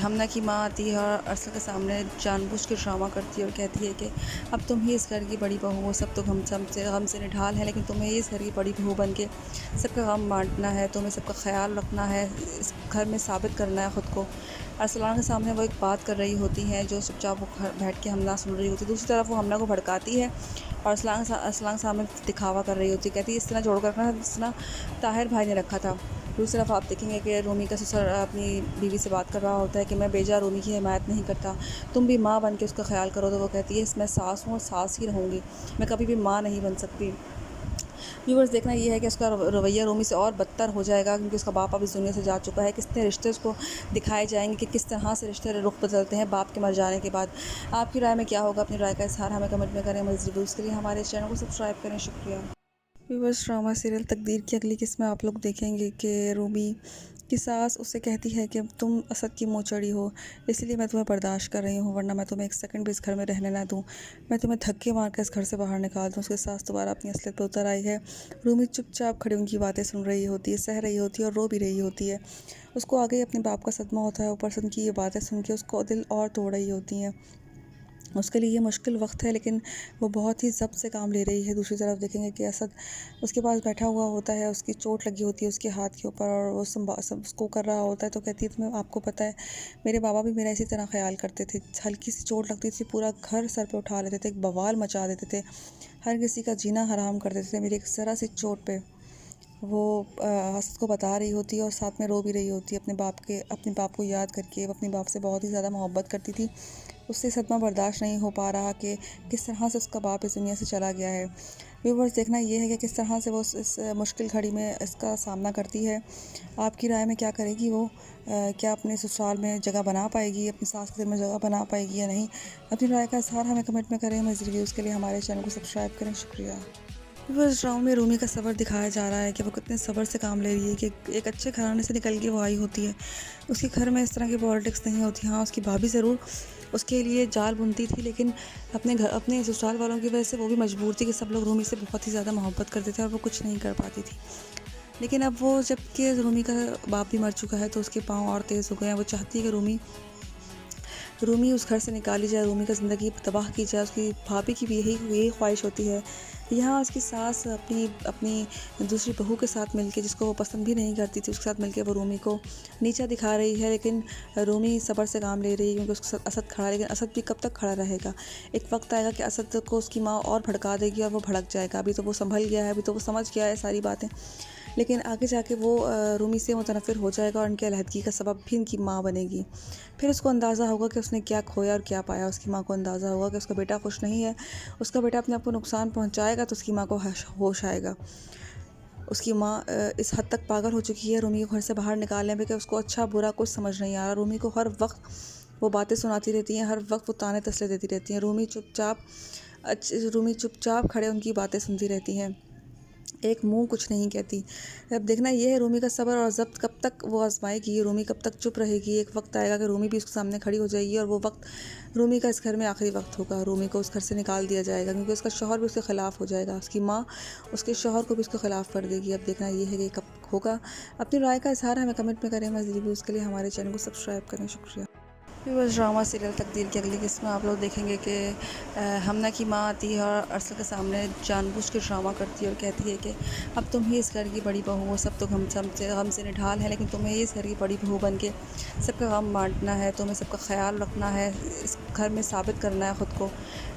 हमना की माँ आती है और अरसद के सामने जानबूझ के ड्रामा करती है और कहती है कि अब तुम ही इस घर की बड़ी बहू हो, सब तो हमसे निढाल है, लेकिन तुम्हें ही इस घर की बड़ी बहू बन के सबका गम बांटना है, तुम्हें सबका ख्याल रखना है, इस घर में साबित करना है ख़ुद को। अरसलान के सामने वो एक बात कर रही होती हैं जो चुपचाप वो बैठ के हमना सुन रही होती है। दूसरी तरफ वो हमना को भड़काती है और अरसलान के सामने दिखावा कर रही होती है, कहती है इस तरह जोड़ कर रखना जिस तरह ताहिर भाई ने रखा था। दूसरी तरफ आप देखेंगे कि रूमी का ससुर अपनी बीवी से बात कर रहा होता है कि मैं बेजा रूमी की हिमायत नहीं करता, तुम भी माँ बन के उसका ख्याल करो। तो वो कहती है इसमें सास हूँ और सास ही रहूँगी, मैं कभी भी माँ नहीं बन सकती। व्यूवर्स देखना ये है कि उसका रवैया रूमी से और बदतर हो जाएगा क्योंकि उसका बाप अब इस दुनिया से जा चुका है। कितने रिश्ते उसको दिखाए जाएंगे कि किस तरह से रिश्ते रुख बदलते हैं बाप के मर जाने के बाद। आपकी राय में क्या होगा? अपनी राय का इज़हार हमें कमेंट में करें। मज़ीद रिव्यूज़ के लिए हमारे चैनल को सब्सक्राइब करें। शुक्रिया। व्यूवर्स ड्रामा सीरियल तकदीर की अगली किस्त में आप लोग देखेंगे कि रूमी की सास उससे कहती है कि तुम असद की मुँह चढ़ी हो, इसलिए मैं तुम्हें बर्दाश्त कर रही हूँ, वरना मैं तुम्हें एक सेकंड भी इस घर में रहने ना दूँ, मैं तुम्हें धक्के मार कर इस घर से बाहर निकाल दूँ। उसके सास दोबारा अपनी असलियत पर उतर आई है। रूमी चुपचाप खड़ी उनकी बातें सुन रही होती है, सह रही होती है और रो भी रही होती है। उसको आगे अपने बाप का सदमा होता है, ऊपर से उनकी ये बातें सुन के उसको दिल और तोड़ रही होती हैं। उसके लिए ये मुश्किल वक्त है, लेकिन वो बहुत ही ज़ब्त से काम ले रही है। दूसरी तरफ देखेंगे कि असद उसके पास बैठा हुआ होता है, उसकी चोट लगी होती है उसके हाथ के ऊपर और वो उसको कर रहा होता है। तो कहती है तुम्हें आपको पता है मेरे बाबा भी मेरा इसी तरह ख्याल करते थे, हल्की सी चोट लगती थी पूरा घर सर पे उठा लेते थे, एक बवाल मचा देते थे, हर किसी का जीना हराम कर देते थे। मेरी एक ज़रा सी चोट पे वो असद को बता रही होती है और साथ में रो भी रही होती है अपने बाप को याद करके। वो अपने बाप से बहुत ही ज़्यादा मोहब्बत करती थी, उससे सदमा बर्दाश्त नहीं हो पा रहा कि किस तरह से उसका बाप इस दुनिया से चला गया है। व्यूवर्स देखना ये है कि किस तरह से वो इस मुश्किल घड़ी में इसका सामना करती है। आपकी राय में क्या करेगी वो? क्या अपने ससुराल में जगह बना पाएगी, अपनी सास के दिल में जगह बना पाएगी या नहीं? अपनी राय का इज़हार हमें कमेंट में करें। मज़ीद रिव्यूज़ के लिए हमारे चैनल को सब्सक्राइब करें। शुक्रिया। इस ड्रामा में रूमी का सब्र दिखाया जा रहा है कि वो कितने सब्र से काम ले रही है कि एक अच्छे घराने से निकल के वो आई होती है। उसके घर में इस तरह की पॉलिटिक्स नहीं होती। हाँ, उसकी भाभी ज़रूर उसके लिए जाल बुनती थी, लेकिन अपने ससुराल वालों की वजह से वो भी मजबूर थी कि सब लोग रूमी से बहुत ही ज़्यादा मोहब्बत करते थे और वो कुछ नहीं कर पाती थी। लेकिन अब वो जबकि रूमी का बाप भी मर चुका है तो उसके पाँव और तेज़ हो गए हैं। वो चाहती है कि रूमी उस घर से निकाली जाए, रूमी का ज़िंदगी तबाह की जाए। उसकी भाभी की भी यही ख्वाहिश होती है। यहाँ उसकी सास अपनी दूसरी बहू के साथ मिलके, जिसको वो पसंद भी नहीं करती थी, उसके साथ मिलके वो रूमी को नीचा दिखा रही है। लेकिन रूमी सब्र से काम ले रही है क्योंकि उसके साथ असद खड़ा है। लेकिन असद भी कब तक खड़ा रहेगा? एक वक्त आएगा कि असद को उसकी माँ और भड़का देगी और वो भड़क जाएगा। अभी तो वो संभल गया है, अभी तो वो समझ गया है सारी बातें, लेकिन आगे जाके वो रूमी से मुतनफ़िर हो जाएगा और उनकी अलहदगी का सबब भी उनकी माँ बनेगी। फिर उसको अंदाज़ा होगा कि उसने क्या खोया और क्या पाया। उसकी माँ को अंदाज़ा होगा कि उसका बेटा खुश नहीं है, उसका बेटा अपने आप को नुकसान पहुँचाएगा तो उसकी माँ को होश आएगा। उसकी माँ इस हद तक पागल हो चुकी है रूमी को घर से बाहर निकालने में कि उसको अच्छा बुरा कुछ समझ नहीं आ रहा। रूमी को हर वक्त वो बातें सुनाती रहती हैं, हर वक्त वो ताने तसले देती रहती हैं। रूमी चुपचाप खड़े उनकी बातें सुनती रहती हैं, एक मुंह कुछ नहीं कहती। अब देखना ये है रूमी का सब्र और ज़ब्त कब तक वो आजमाएगी, रूमी कब तक चुप रहेगी। एक वक्त आएगा कि रूमी भी उसके सामने खड़ी हो जाएगी और वो वक्त रूमी का इस घर में आखिरी वक्त होगा। रूमी को उस घर से निकाल दिया जाएगा क्योंकि उसका शौहर भी उसके ख़िलाफ़ हो जाएगा, उसकी माँ उसके शौहर को भी उसके ख़िलाफ़ कर देगी। अब देखना ये है कि कब होगा। अपनी राय का इज़हार हमें कमेंट में करें। मज़ीद रिव्यूज़ के लिए हमारे चैनल को सब्सक्राइब करें। शुक्रिया। बस ड्रामा सीरियल तकदीर की अगली किस्त में आप लोग देखेंगे कि हमना की माँ आती है और अरसद के सामने जानबूझ के ड्रामा करती है और कहती है कि अब तुम ही इस घर की बड़ी बहू हो, सब तो हमसे निढाल है, लेकिन तुम्हें ही इस घर की बड़ी बहू बन के सबका गम बांटना है, तुम्हें सबका ख्याल रखना है, इस घर में साबित करना है ख़ुद को।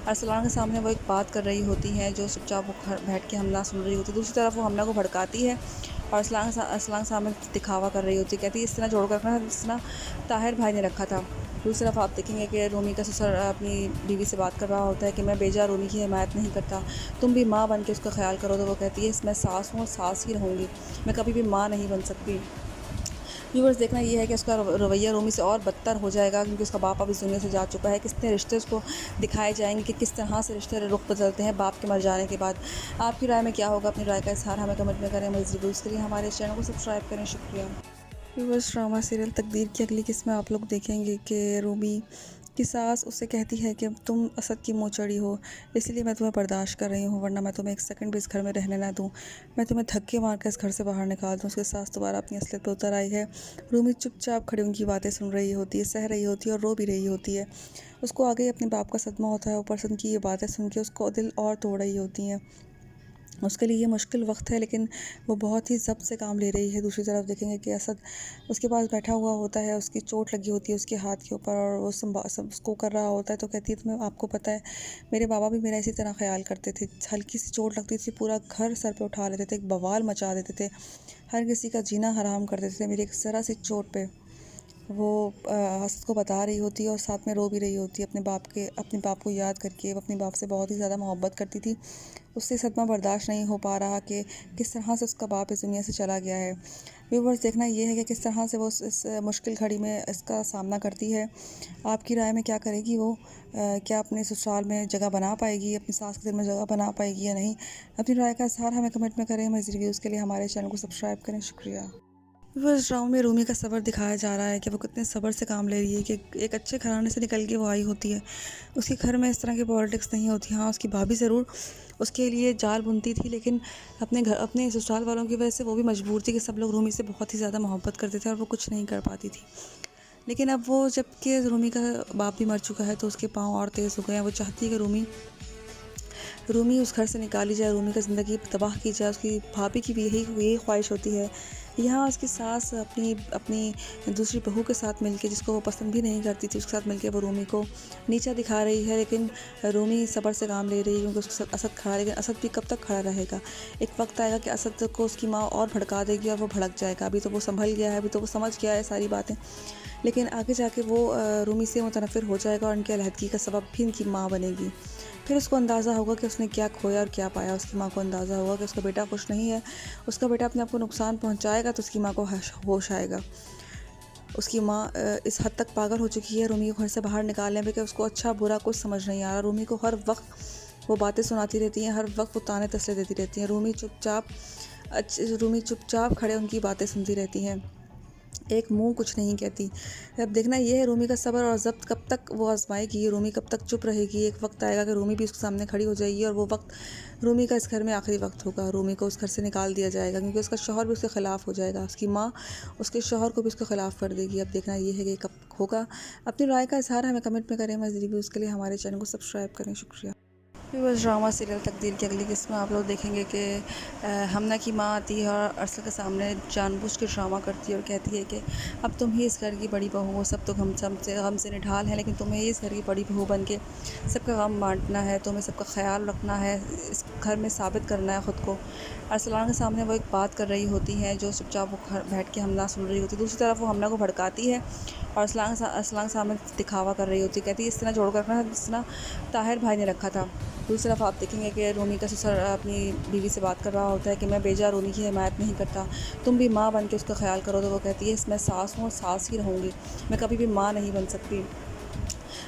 अरसलान के सामने वो एक बात कर रही होती हैं जो चुपचाप वो घर बैठ के हमला सुन रही होती है। दूसरी तरफ वो हमला को भड़काती है और अरसलान के सामने दिखावा कर रही होती है, कहती है इस तरह जोड़ कर रखना जिस तरह ताहिर भाई ने रखा था। दूसरी तरफ आप देखेंगे कि रूमी का ससुर अपनी बीवी से बात कर रहा होता है कि मैं बेजा रूमी की हिमायत नहीं करता, तुम भी माँ बन के उसका ख्याल करो। तो वो कहती है इसमें सास हूँ और सास ही रहूँगी, मैं कभी भी माँ नहीं बन सकती। व्यूवर्स देखना ये है कि उसका रवैया रूमी से और बदतर हो जाएगा क्योंकि उसका बाप अब इस दुनिया से जा चुका है। कितने रिश्ते उसको दिखाए जाएंगे कि किस तरह से रिश्ते रुख बदलते हैं बाप के मर जाने के बाद। आपकी राय में क्या होगा? अपनी राय का इज़हार हमें कमेंट में करें। मज़ीद रिव्यूज़ के लिए हमारे चैनल को सब्सक्राइब करें। शुक्रिया। व्यूअर्स, ड्रामा सीरियल तकदीर की अगली किस्त में आप लोग देखेंगे कि रूमी की सास उससे कहती है कि तुम असद की मुँह चढ़ी हो, इसलिए मैं तुम्हें बर्दाश्त कर रही हूँ, वरना मैं तुम्हें एक सेकंड भी इस घर में रहने ना दूँ। मैं तुम्हें धक्के मार कर इस घर से बाहर निकाल दूँ। उसकी सास दोबारा अपनी असलियत पर उतर आई है। रूमी चुपचाप खड़ी उनकी बातें सुन रही होती है, सह रही होती है और रो भी रही होती है। उसको आगे अपने बाप का सदमा होता है, ऊपर से उनकी ये बातें सुन के उसको दिल और तोड़ रही होती हैं। उसके लिए ये मुश्किल वक्त है, लेकिन वो बहुत ही ज़ब्त से काम ले रही है। दूसरी तरफ देखेंगे कि असद उसके पास बैठा हुआ होता है, उसकी चोट लगी होती है उसके हाथ के ऊपर और वो उसको कर रहा होता है। तो कहती है, तुम्हें आपको पता है मेरे बाबा भी मेरा इसी तरह ख्याल करते थे। हल्की सी चोट लगती थी, पूरा घर सर पे उठा लेते थे, एक बवाल मचा देते थे, हर किसी का जीना हराम कर देते थे। मेरी एक ज़रा सी चोट पे वो असद को बता रही होती है और साथ में रो भी रही होती है अपने बाप को याद करके। वो अपने बाप से बहुत ही ज़्यादा मोहब्बत करती थी। उससे सदमा बर्दाश्त नहीं हो पा रहा कि किस तरह से उसका बाप इस दुनिया से चला गया है। व्यूवर्स, देखना ये है कि किस तरह से वो इस मुश्किल घड़ी में इसका सामना करती है। आपकी राय में क्या करेगी वो? क्या अपने ससुराल में जगह बना पाएगी, अपनी सास के दिल में जगह बना पाएगी या नहीं? अपनी राय का इज़हार हमें कमेंट में करें। मज़ीद रिव्यूज़ के लिए हमारे चैनल को सब्सक्राइब करें। शुक्रिया। इस ड्रामा में रूमी का सफ़र दिखाया जा रहा है कि वो कितने सब्र से काम ले रही है कि एक अच्छे घराने से निकल के वो आई होती है। उसके घर में इस तरह की पॉलिटिक्स नहीं होती। हाँ, उसकी भाभी ज़रूर उसके लिए जाल बुनती थी, लेकिन अपने ससुराल वालों की वजह से वो भी मजबूर थी कि सब लोग रूमी से बहुत ही ज़्यादा मोहब्बत करते थे और वो कुछ नहीं कर पाती थी। लेकिन अब वो जबकि रूमी का बाप भी मर चुका है तो उसके पाँव और तेज़ हो गए हैं। वो चाहती है कि रूमी उस घर से निकाली जाए, रूमी का ज़िंदगी तबाह की जाए। उसकी भाभी की भी यही ख्वाहिश होती है। यहाँ उसकी सास अपनी अपनी दूसरी बहू के साथ मिलके, जिसको वो पसंद भी नहीं करती थी, उसके साथ मिलके वो रूमी को नीचा दिखा रही है। लेकिन रूमी सब्र से काम ले रही है क्योंकि उसके साथ असद खड़ा है। लेकिन असद भी कब तक खड़ा रहेगा? एक वक्त आएगा कि असद को उसकी माँ और भड़का देगी और वो भड़क जाएगा। अभी तो वो संभल गया है, अभी तो वो समझ गया है सारी बातें, लेकिन आगे जाके वो रूमी से मुतनफ़िर हो जाएगा और उनकी अलहदगी का सबब भी इनकी माँ बनेगी। फिर उसको अंदाज़ा होगा कि उसने क्या खोया और क्या पाया। उसकी माँ को अंदाज़ा होगा कि उसका बेटा खुश नहीं है, उसका बेटा अपने आप को नुकसान पहुँचाएगा, तो उसकी माँ को होश आएगा। उसकी माँ इस हद तक पागल हो चुकी है रूमी को घर से बाहर निकालने में कि उसको अच्छा बुरा कुछ समझ नहीं आ रहा। रूमी को हर वक्त वो बातें सुनाती रहती हैं, हर वक्त वो ताने तसले देती रहती हैं। रूमी चुपचाप खड़े उनकी बातें सुनती रहती हैं, एक मुंह कुछ नहीं कहती। अब देखना ये है रूमी का सब्र और ज़ब्त कब तक वो आजमाएगी, रूमी कब तक चुप रहेगी। एक वक्त आएगा कि रूमी भी उसके सामने खड़ी हो जाएगी और वो वक्त रूमी का इस घर में आखिरी वक्त होगा। रूमी को उस घर से निकाल दिया जाएगा क्योंकि उसका शौहर भी उसके ख़िलाफ़ हो जाएगा। उसकी माँ उसके शौहर को भी उसके ख़िलाफ़ कर देगी। अब देखना ये है कि कब होगा। अपनी राय का इज़हार हमें कमेंट में करें। मज़ीद रिव्यूज़ के लिए हमारे चैनल को सब्सक्राइब करें। शुक्रिया। बस ड्रामा सीरियल तकदीर की अगली किस्त में आप लोग देखेंगे कि हमना की माँ आती है और अरसद के सामने जानबूझ के ड्रामा करती है और कहती है कि अब तुम ही इस घर की बड़ी बहू हो, सब तो हमसे निढाल हैं, लेकिन तुम्हें ही इस घर की बड़ी बहू बन के सबका गम बांटना है, तुम्हें सबका ख्याल रखना है, इस घर में साबित करना है ख़ुद को। अरसलान के सामने वो एक बात कर रही होती हैं जो चुपचाप वो बैठ के हमना सुन रही होती है। दूसरी तरफ वो हमना को भड़काती है और अरसलान के सामने दिखावा कर रही होती है। कहती है, इस तरह जोड़ कर रखना जिस तरह ताहिर भाई ने रखा था। दूसरी तरफ आप देखेंगे कि रूमी का ससुर अपनी बीवी से बात कर रहा होता है कि मैं बेजा रूमी की हिमायत नहीं करता, तुम भी माँ बन के उसका ख्याल करो। तो वो कहती है, मैं सास हूँ और सास ही रहूँगी, मैं कभी भी माँ नहीं बन सकती।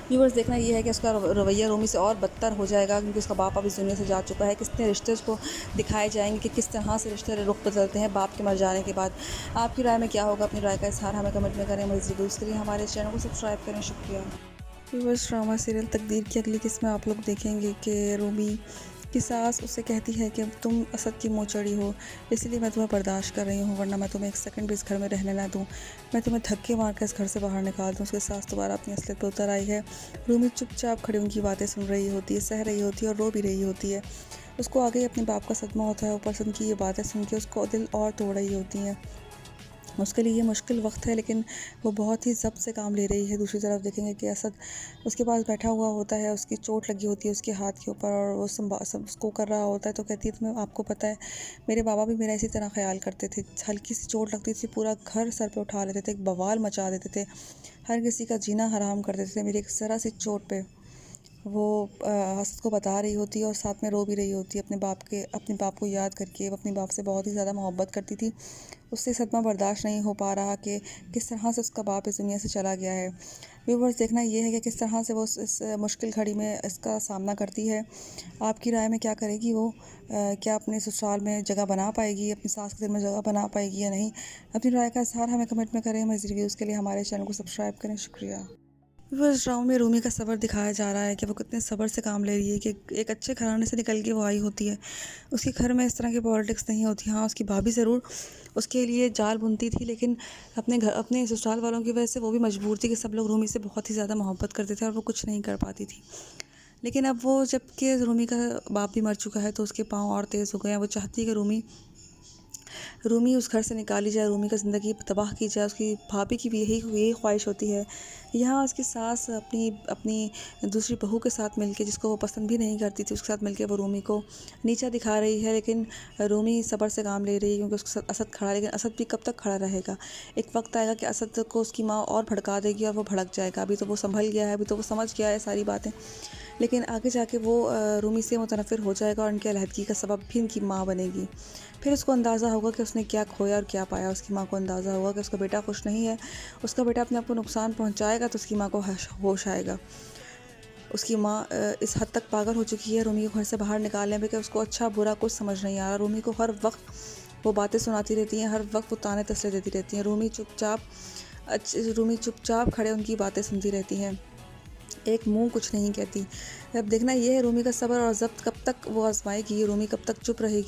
व्यूवर्स, देखना ये है कि उसका रवैया रूमी से और बदतर हो जाएगा क्योंकि उसका बाप अब इस दुनिया से जा चुका है। कितने रिश्ते उसको दिखाए जाएंगे कि किस तरह से रिश्ते रुख बदलते हैं बाप के मर जाने के बाद। आपकी राय में क्या होगा? अपनी राय का इज़हार हमें कमेंट में करें। मज़ीद रिव्यूज़ के लिए हमारे चैनल को सब्सक्राइब करें। शुक्रिया। व्यूवर्स, ड्रामा सीरियल तकदीर की अगली किस्त में आप लोग देखेंगे कि रूमी की सास उससे कहती है कि तुम असद की मुँह चढ़ी हो, इसलिए मैं तुम्हें बर्दाश्त कर रही हूँ, वरना मैं तुम्हें एक सेकंड भी इस घर में रहने ना दूँ। मैं तुम्हें धक्के मार कर इस घर से बाहर निकाल दूँ। उसके सास दोबारा अपनी असलियत पर उतर आई है। रूमी चुपचाप खड़ी उनकी बातें सुन रही होती है, सह रही होती है और रो भी रही होती है। उसको आगे अपने बाप का सदमा होता है, ऊपर से उनकी ये बातें सुन के उसको दिल और तोड़ रही होती हैं। उसके लिए ये मुश्किल वक्त है, लेकिन वो बहुत ही ज़ब्त से काम ले रही है। दूसरी तरफ देखेंगे कि असद उसके पास बैठा हुआ होता है, उसकी चोट लगी होती है उसके हाथ के ऊपर और वो उसको कर रहा होता है। तो कहती है, तुम्हें आपको पता है मेरे बाबा भी मेरा इसी तरह ख्याल करते थे। हल्की सी चोट लगती थी, पूरा घर सर पे उठा लेते थे, एक बवाल मचा देते थे, हर किसी का जीना हराम कर देते थे। मेरी एक ज़रा सी चोट पे वो असद को बता रही होती है और साथ में रो भी रही होती है अपने बाप को याद करके। वो अपने बाप से बहुत ही ज़्यादा मोहब्बत करती थी। उससे सदमा बर्दाश्त नहीं हो पा रहा कि किस तरह से उसका बाप इस दुनिया से चला गया है। व्यूवर्स, देखना ये है कि किस तरह से वो इस मुश्किल घड़ी में इसका सामना करती है। आपकी राय में क्या करेगी वो? क्या अपने ससुराल में जगह बना पाएगी, अपनी सास के दिल में जगह बना पाएगी या नहीं? अपनी राय का इज़हार हमें कमेंट में करें। मज़ीद रिव्यूज़ के लिए हमारे चैनल को सब्सक्राइब करें। शुक्रिया। व्यूअर्स, ड्रामा में रूमी का सफ़र दिखाया जा रहा है कि वो कितने सब्र से काम ले रही है कि एक अच्छे घराने से निकल के वो आई होती है। उसके घर में इस तरह की पॉलिटिक्स नहीं होती। हाँ, उसकी भाभी ज़रूर उसके लिए जाल बुनती थी, लेकिन अपने ससुराल वालों की वजह से वो भी मजबूर थी कि सब लोग रूमी से बहुत ही ज़्यादा मोहब्बत करते थे और वो कुछ नहीं कर पाती थी। लेकिन अब वो जबकि रूमी का बाप भी मर चुका है तो उसके पाँव और तेज़ हो गए हैं। वो चाहती है कि रूमी उस घर से निकाली जाए, रूमी का ज़िंदगी तबाह की जाए। उसकी भाभी की भी यही ख्वाहिश होती है। यहाँ उसकी सास अपनी अपनी दूसरी बहू के साथ मिलके, जिसको वो पसंद भी नहीं करती थी, उसके साथ मिलके वो रूमी को नीचा दिखा रही है। लेकिन रूमी सब्र से काम ले रही है क्योंकि उसके साथ असद खड़ा है। लेकिन असद भी कब तक खड़ा रहेगा? एक वक्त आएगा कि असद को उसकी माँ और भड़का देगी और वो भड़क जाएगा। अभी तो वो संभल गया है, अभी तो वो समझ गया है सारी बातें, लेकिन आगे जाके वो रूमी से मुतनफ़िर हो जाएगा और उनकी अलहदगी का सबब भी उनकी माँ बनेगी। फिर उसको अंदाज़ा होगा कि उसने क्या खोया और क्या पाया। उसकी माँ को अंदाज़ा होगा कि उसका बेटा खुश नहीं है, उसका बेटा अपने आप को नुकसान पहुँचाएगा तो उसकी माँ को होश आएगा। उसकी माँ इस हद तक पागल हो चुकी है रूमी को घर से बाहर निकालने में कि उसको अच्छा बुरा कुछ समझ नहीं आ रहा। रूमी को हर वक्त वो बातें सुनाती रहती हैं, हर वक्त वो ताने तसले देती रहती हैं। रूमी चुपचाप खड़े उनकी बातें सुनती रहती हैं, एक मुंह कुछ नहीं कहती। अब देखना ये है रूमी का सब्र और ज़ब्त कब तक वो आजमाएगी, रूमी कब तक चुप रहेगी।